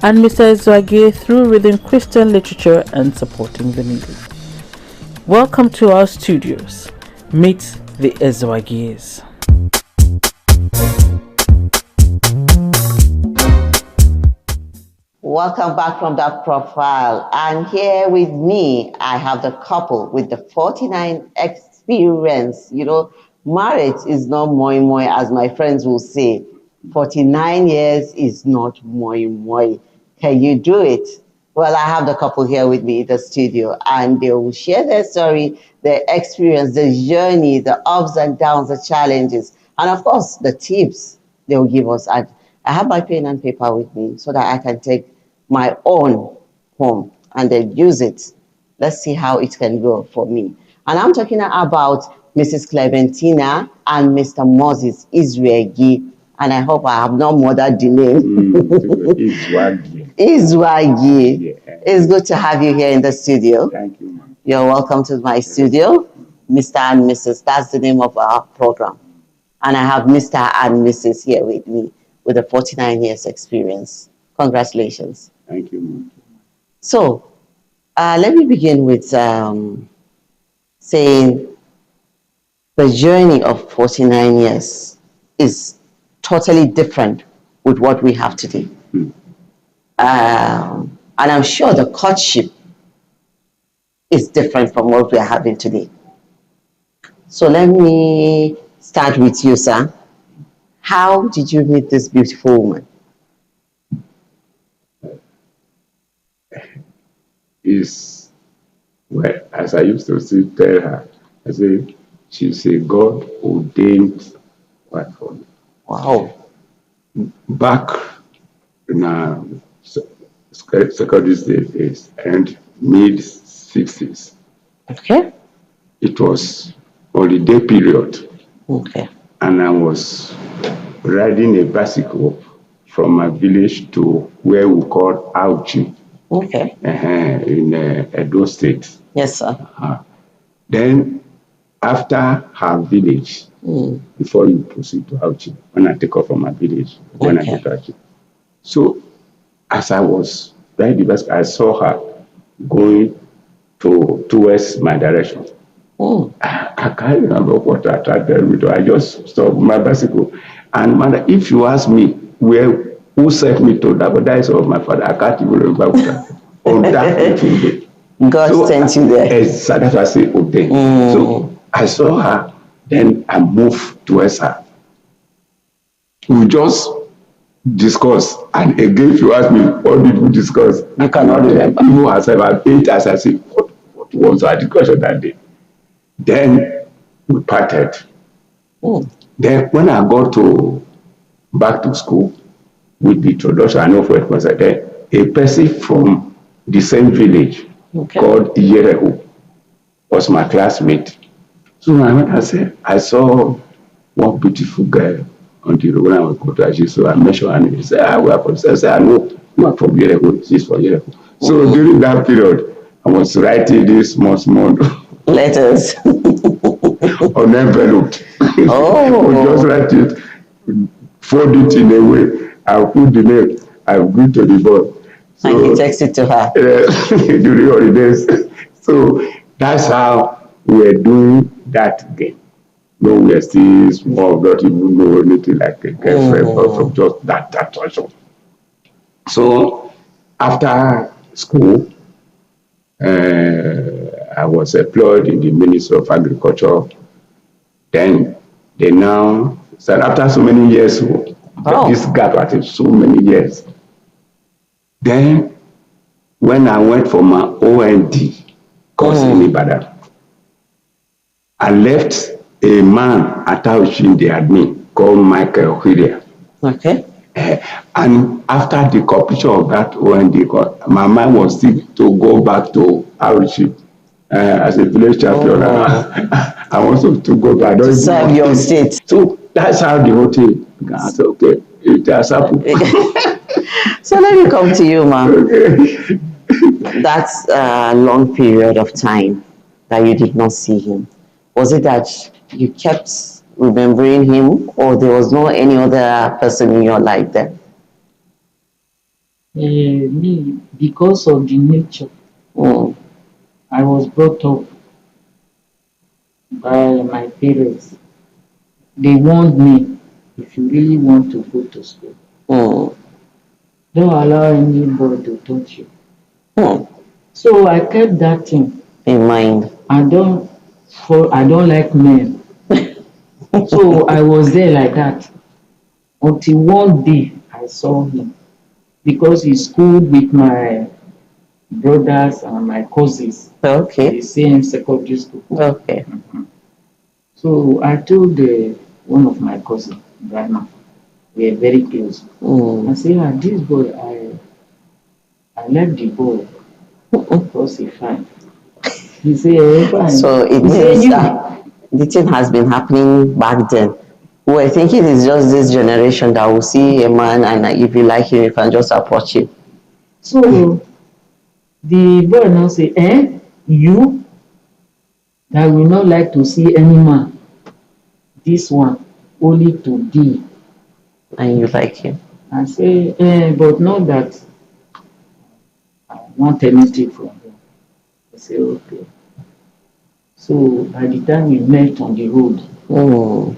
and Mr. Ezwage through reading Christian literature and supporting the needy. Welcome to our studios. Meet the Ezwages. Welcome back from that profile. And here with me, I have the couple with the 49 experience. You know, marriage is not moi moi, as my friends will say. 49 years is not moi moi. Can you do it? Well, I have the couple here with me in the studio, and they will share their story, their experience, the journey, the ups and downs, the challenges, and of course, the tips they will give us. And I have my pen and paper with me so that I can take my own home and then use it. Let's see how it can go for me. And I'm talking about Mrs. Clementina and Mr. Moses Izwegi. And I hope I have not murdered the name. Izwagi. Izwagi. Yeah. It's good to have you here in the studio. Thank you, ma'am. You're welcome to my studio. Mr. and Mrs. That's the name of our program. And I have Mr. and Mrs. here with me with a 49 years experience. Congratulations. Thank you, ma'am. So, let me begin with saying the journey of 49 years is totally different with what we have today. And I'm sure the courtship is different from what we are having today. So let me start with you, sir. How did you meet this beautiful woman? Is, well, as I used to say, tell her, I say, she's a God ordained wife for me. Wow. Back in our secondary days and mid 60s, Okay. it was holiday period, Okay. and I was riding a bicycle from my village to where we call Abuja. Okay. In Edo State. Yes, sir. Then, after her village, before you proceed to Auchi, when I take off from my village, when I get to Auchi. So, as I was riding the bicycle, I saw her going towards my direction. I can't remember what I tried to tell you. I just stopped my bicycle. And man, if you ask me who sent me to that, but that is of my father, I can't even remember on that day. God sent you there. Yes, that's why I say okay. So I saw her, then I moved towards her. We just discussed, and again, if you ask me, what did we discuss? You cannot remember. Even as I ate, as I say, what was our discussion that day? Then we parted. Then when I got back to school, with the introduction, I know for it was a person from the same village called Yerehu was my classmate. So when I said, I saw one beautiful girl on the road when I was going to Aji, so I mentioned her name. He said, we are from, I said, I know, you are from Yerehu, she's from Yerehu. So during that period, I was writing these small letters on envelope. Oh. We just write it, fold it in a way. I'll put the name, I'll go to the board. So, and he takes it to her. During holidays. So that's how we're doing that game. No, we're still small, not even know anything like a girlfriend, but from just that touch. So after school, I was employed in the Ministry of Agriculture. Then they now, so after so many years, this gap at so many years. Then, when I went for my OND course in Ibadan, I left a man at Auchi, the admin, called Michael Hiria. Okay. And after the completion of that OND course, my mind was still to go back to Auchi as a village champion. I wanted to go back. To serve your state. So that's how the whole thing began. I said, okay, it has happened. So let me come to you, ma'am. Okay. That's a long period of time that you did not see him. Was it that you kept remembering him, or there was no any other person in your life then? Me, because of the nature, Mm. I was brought up by my parents. They warned me, if you really want to go to school, Mm. don't allow anybody to touch you. Mm. So I kept that thing. In mind. I don't like men. So I was there like that until one day I saw him because he schooled with my brothers and my cousins in the Okay. same secondary school. Okay. So I told one of my cousins, Brahma, we are very close. I Mm. said, this boy, I like the boy because he's fine. He said, fine. So it He said, means you. that the thing has been happening back then. We're thinking it's just this generation that will see a man and if you like him, you can just approach him. So the boy now say, you that will not like to see any man, this one only to thee. And you like him. I say, but not that I want anything from him. I say, okay. So by the time we met on the road, Mm.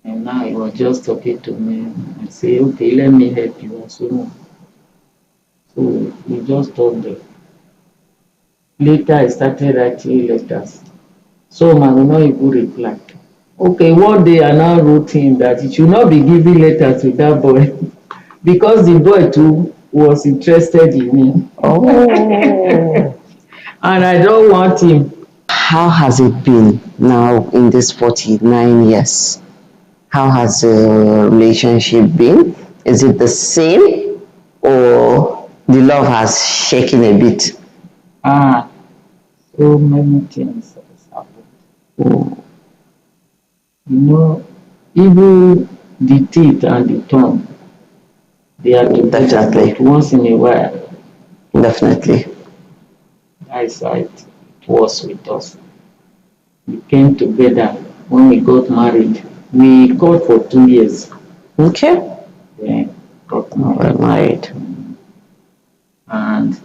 and now he was just talking to me, I say, okay, let me help you. I say, no. So we just talked there. Later, I started writing letters. Some I will not even reply. Okay, one day I now wrote him that he should not be giving letters to that boy because the boy too was interested in me. Oh. And I don't want him. How has it been now in this 49 years? How has the relationship been? Is it the same or the love has shaken a bit? Ah, so many things has happened. Mm. You know, even the teeth and the tongue, they are together, Definitely. but once in a while, Definitely. eyesight it was with us. We came together when we got married. We got for 2 years. Okay. Then got We're married. married. And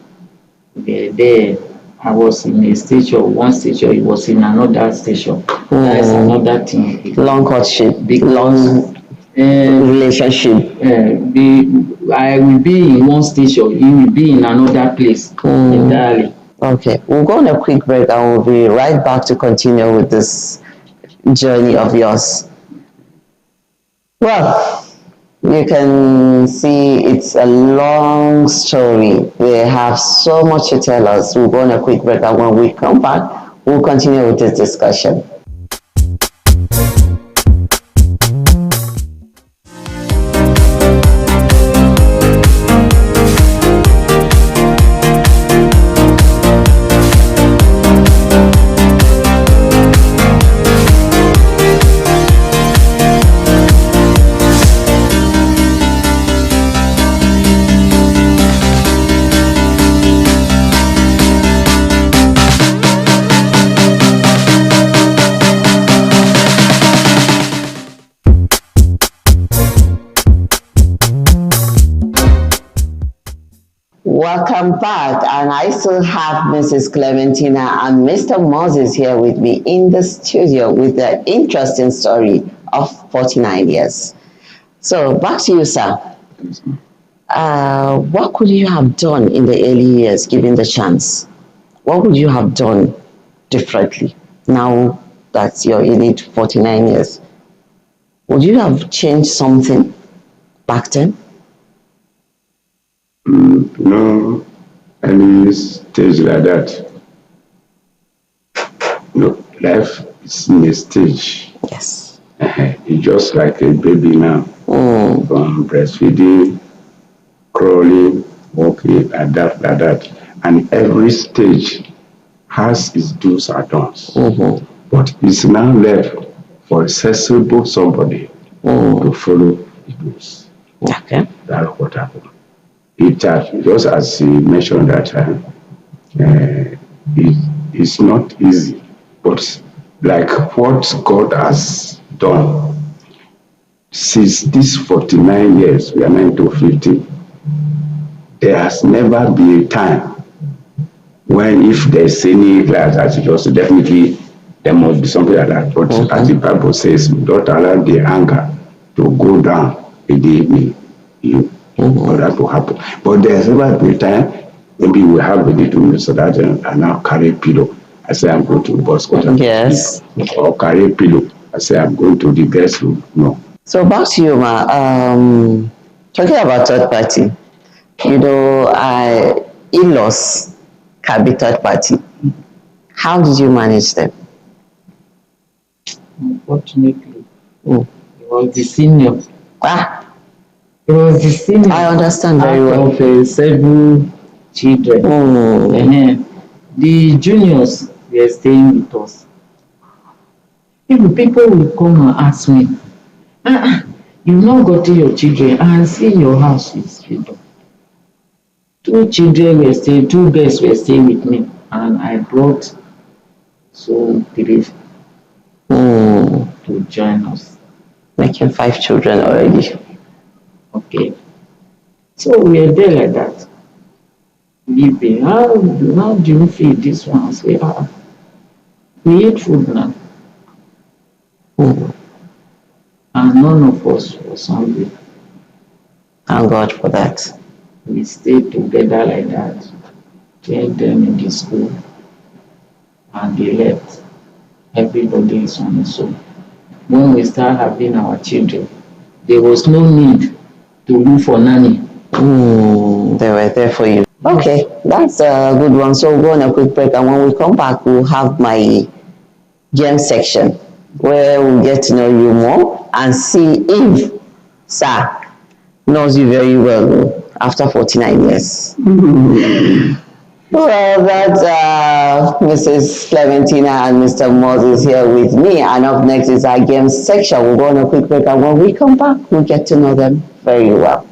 there, I was in a station, one station, he was in another station. That is another thing. Long courtship, Because long relationship. I will be in one station, he will be in another place entirely. Okay, we'll go on a quick break and we'll be right back to continue with this journey of yours. Well, you can see it's a long story. They have so much to tell us. We'll go on a quick break and when we come back, we'll continue with this discussion. Welcome back, and I still have Mrs. Clementina and Mr. Moses here with me in the studio with the interesting story of 49 years. So, back to you, sir. What could you have done in the early years given the chance? What would you have done differently now that you're in it 49 years? Would you have changed something back then? No, any stage like that. No, life is in a stage. Yes. It's just like a baby now. Mm. From breastfeeding, crawling, walking, like that. And every stage has its do's and don'ts. Mm-hmm. But it's now left for a sensible somebody to follow the rules. Okay. That's what happened. It just as he mentioned that it's not easy, but like what God has done since these 49 years, we are meant to 50. has never been a time when if there's any class as it was, definitely there must be something like that. But as the Bible says, don't allow the anger to go down in the evening. For that to happen. But there's never been a time maybe we have a little so that I now carry pillow. I say I'm going to the bus quarter. Yes. Or carry pillow. I say I'm going to the guest room. No. So back to you, ma. Talking about third party, in-laws can be third party. How did you manage them? Unfortunately, he was the senior. He was the senior. I understand very well. Of several children. The juniors were staying with us. Even people will come and ask me, you've not gotten your children and see your house is freedom. Two girls were staying with me, and I brought three to join us. Making 5 children already. Okay. So we are there like that. Living. How do you feed this one? I say, we eat food now. And none of us was hungry. Thank God for that. We stayed together like that, trained them in the school, and they left. Everybody is on his own. When we start having our children, there was no need to look for nanny. They were there for you. Okay, that's a good one. So we'll go on a quick break, and when we come back, we'll have my game section where we'll get to know you more and see if Sir knows you very well after 49 years. Well, that's Mrs. Clementina and Mr. Moses here with me, and up next is our game section. We'll go on a quick break, and when we come back, we'll get to know them very well.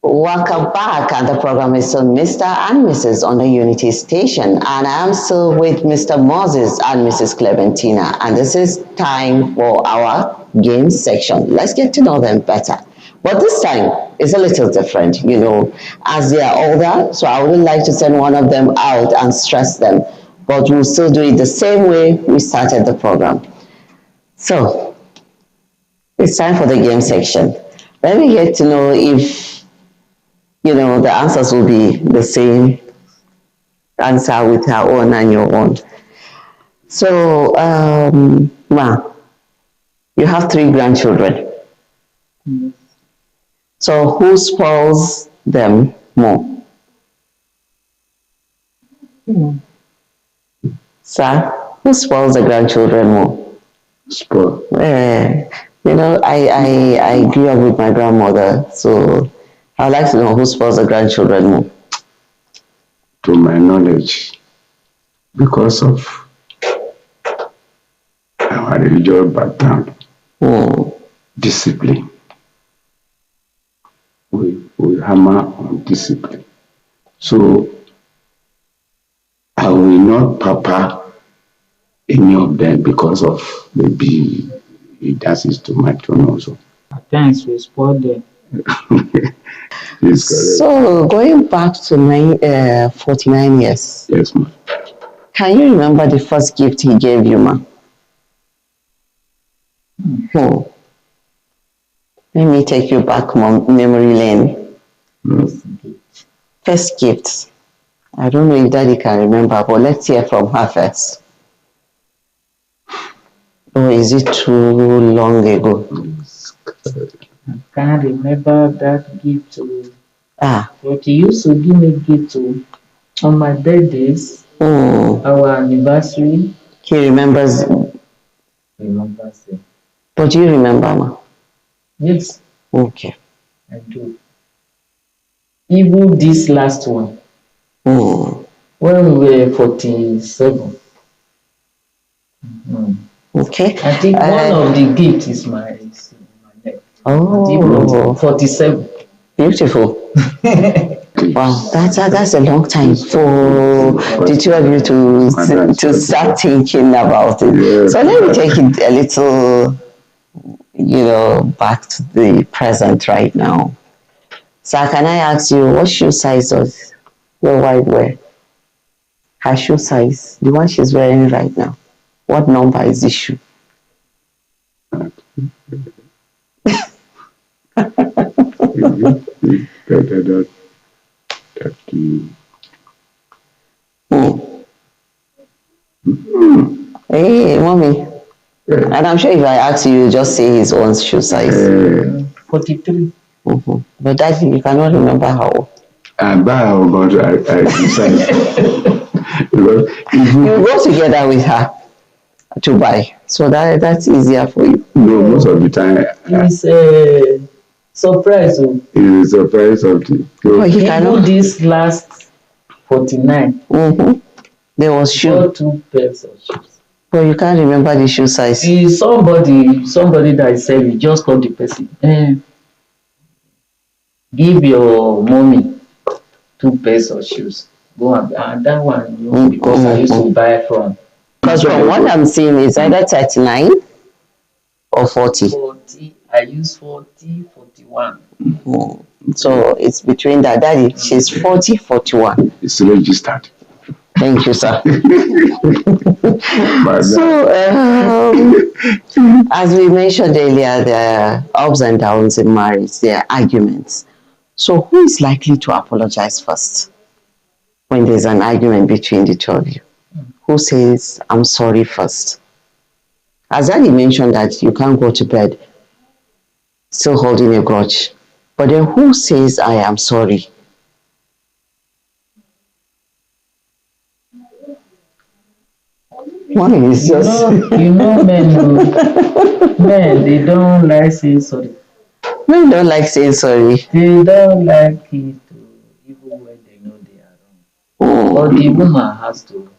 Welcome back, and the program is on Mr. and Mrs. on the Unity Station, and I am still with Mr. Moses and Mrs. Clementina, and this is time for our game section. Let's get to know them better. But this time is a little different, as they are older, so I wouldn't like to send one of them out and stress them, but we'll still do it the same way we started the program. So, it's time for the game section. Let me get to know if the answers will be the same answer with her own and your own. So, Ma, you have 3 grandchildren. So, who spoils them more? Sir, who spoils the grandchildren more? Spoil. I grew up with my grandmother, so I'd like to know who spoils the grandchildren more. To my knowledge, because of our religious background, discipline. We hammer on discipline. So I will not papa any of them because of maybe he does his too much also. At times we spoil them. So going back to 49 years. Yes, ma'am. Can you remember the first gift he gave you, ma? Let me take you back memory lane. First gift. I don't know if Daddy can remember, but let's hear from her first. Or is it too long ago? I can't remember that gift. Ah. But he used to give me gift on my birthdays, our anniversary. He remembers. Remembers it. But do you remember, ma? Yes, Okay. I do. Even this last one, when we were 47. Okay. I think one of the gifts is my neck. Oh. 47. Beautiful. Wow, that's a long time for the two of you to start thinking about it. So let me take it a little, back to the present right now. So can I ask you, what shoe size does your wife wear? Her shoe size, the one she's wearing right now. What number is the shoe? Hey, mommy. And I'm sure if I ask you, you just say his own shoe size. 43. But that you cannot remember how. And by how much I decide. Because You go together with her to buy. So that's easier for you. no, most of the time It's a surprise. it is a surprise something. So, But he Even cannot. this last 49, There was shoe. bought 2 pairs of shoes. But you can't remember the shoe size. Is somebody that said you just call the person. Give your mommy 2 pairs of shoes. Go and that one, because I used to buy from Because from what I'm seeing, it's either 39 or 40. 40. I use 40, 41. So it's between that. Daddy, she's 40, 41. it's registered. Thank you, sir. But So, as we mentioned earlier, there are ups and downs in marriage, there are arguments. So, who is likely to apologize first when there's an argument between the two of you? Who says, I'm sorry first? As Daddy mentioned that you can't go to bed still holding a grudge. But then who says, I am sorry? One is just. Men, they don't like saying sorry. Men don't like saying sorry. They don't like it, even when they know they are wrong. But the woman has to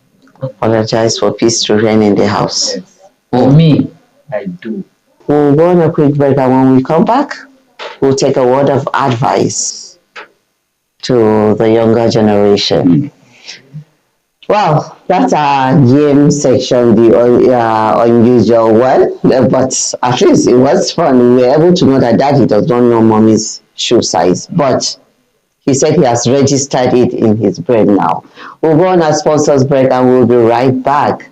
apologize for peace to reign in the house. Yes. For me, I do. We'll go on a quick break, and when we come back, we'll take a word of advice to the younger generation. Well, that's our game section, the unusual one, but at least it was fun. We were able to know that Daddy does not know mommy's shoe size, but he said he has registered it in his brain now. We'll go on our sponsors break and we'll be right back.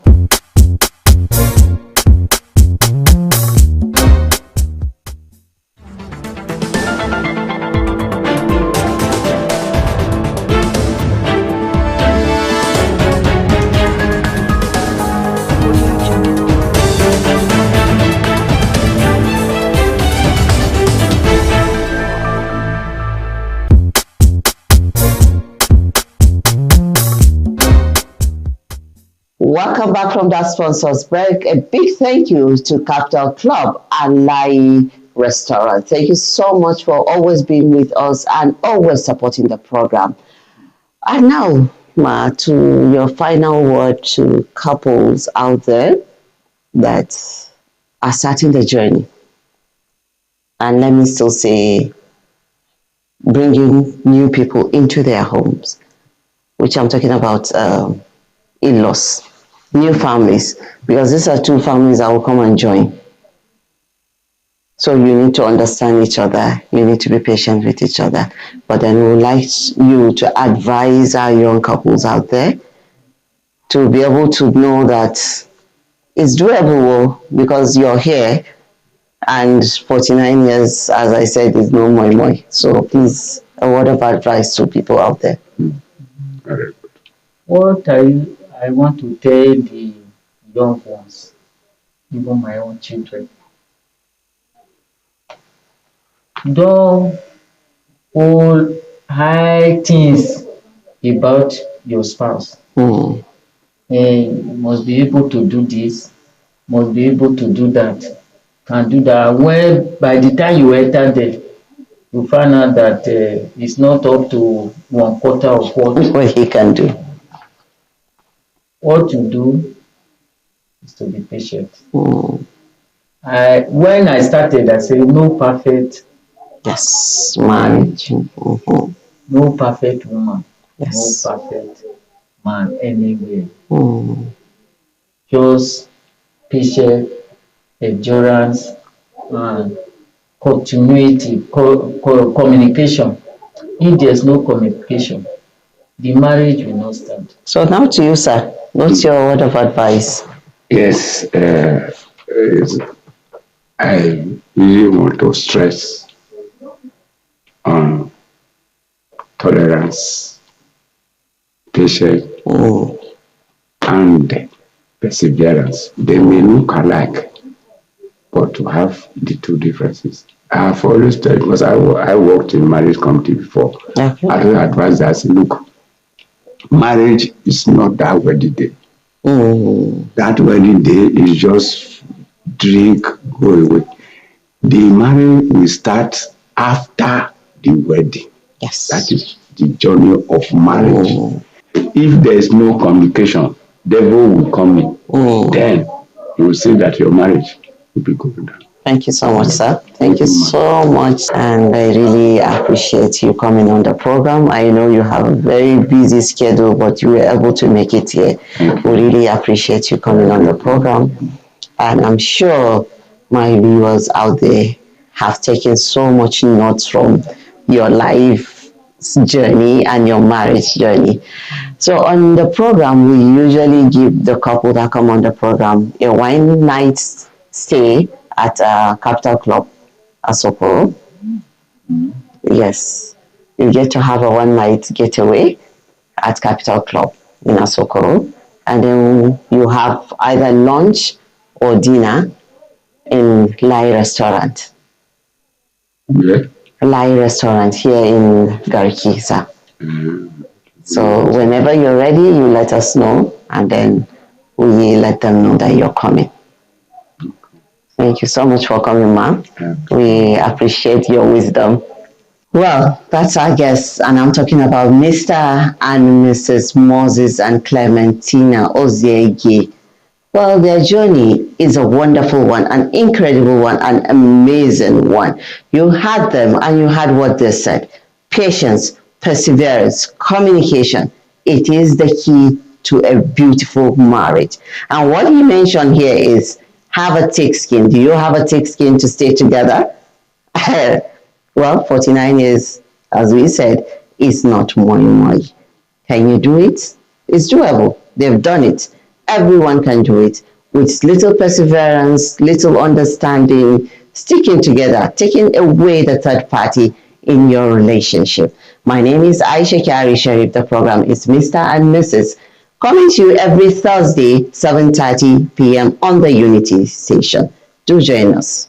Welcome back from that sponsors break. A big thank you to Capital Club and Lai Restaurant. Thank you so much for always being with us and always supporting the program. And now, Ma, to your final word to couples out there that are starting the journey. And let me still say, bringing new people into their homes, which I'm talking about in-laws. New families, because these are two families that will come and join. So you need to understand each other. You need to be patient with each other. But then we would like you to advise our young couples out there to be able to know that it's doable because you're here and 49 years, as I said, is no more. So please, a word of advice to people out there. What I want to tell the young ones, even my own children, don't hold high things about your spouse. You must be able to do this, must be able to do that, can do that. When by the time you enter there, you find out that it's not up to one quarter of what he can do. What you do is to be patient. Mm. When I started, I said no perfect, Yes, marriage. Mm-hmm. no perfect woman, Yes. no perfect man anywhere. Mm. Just patience, endurance, and continuity, communication. If there's no communication, the marriage will not stand. So now to you, sir. What's your word of advice? Yes, I really want to stress on tolerance, patience, Mm. and perseverance. They may look alike, but to have the two differences. I have always said, because I worked in marriage committee before, Okay. I don't advise that, I say, look, marriage is not that wedding day. Mm. That wedding day is just drink, go away. The marriage will start after the wedding. Yes. That is the journey of marriage. If there is no communication, devil will come in. Then you will see that your marriage will be going down. Thank you so much, sir. Thank you so much. And I really appreciate you coming on the program. I know you have a very busy schedule, but you were able to make it here. We really appreciate you coming on the program. And I'm sure my viewers out there have taken so much notes from your life journey and your marriage journey. So on the program, we usually give the couple that come on the program a wine night stay at Capital Club, Asokoro. Yes, you get to have a one night getaway at Capital Club in Asokoro, and then you have either lunch or dinner in Lai Restaurant. Yeah. Lai Restaurant here in Garikisa. So whenever you're ready, you let us know, and then we let them know that you're coming. Thank you so much for coming, ma'am. We appreciate your wisdom. Well, that's our guest, and I'm talking about Mr. and Mrs. Moses and Clementina Oziegi. Well, their journey is a wonderful one, an incredible one, an amazing one. You had them and you had what they said. Patience, perseverance, communication. It is the key to a beautiful marriage. And what he mentioned here is have a thick skin. Do you have a thick skin to stay together? Well, 49 years, as we said, is not moi. Can you do it? It's doable. They've done it. Everyone can do it with little perseverance, little understanding, sticking together, taking away the third party in your relationship. My name is Aisha Kari Sharif. The program is Mr. and Mrs. Coming to you every Thursday, 7:30 p.m. on the Unity station. Do join us.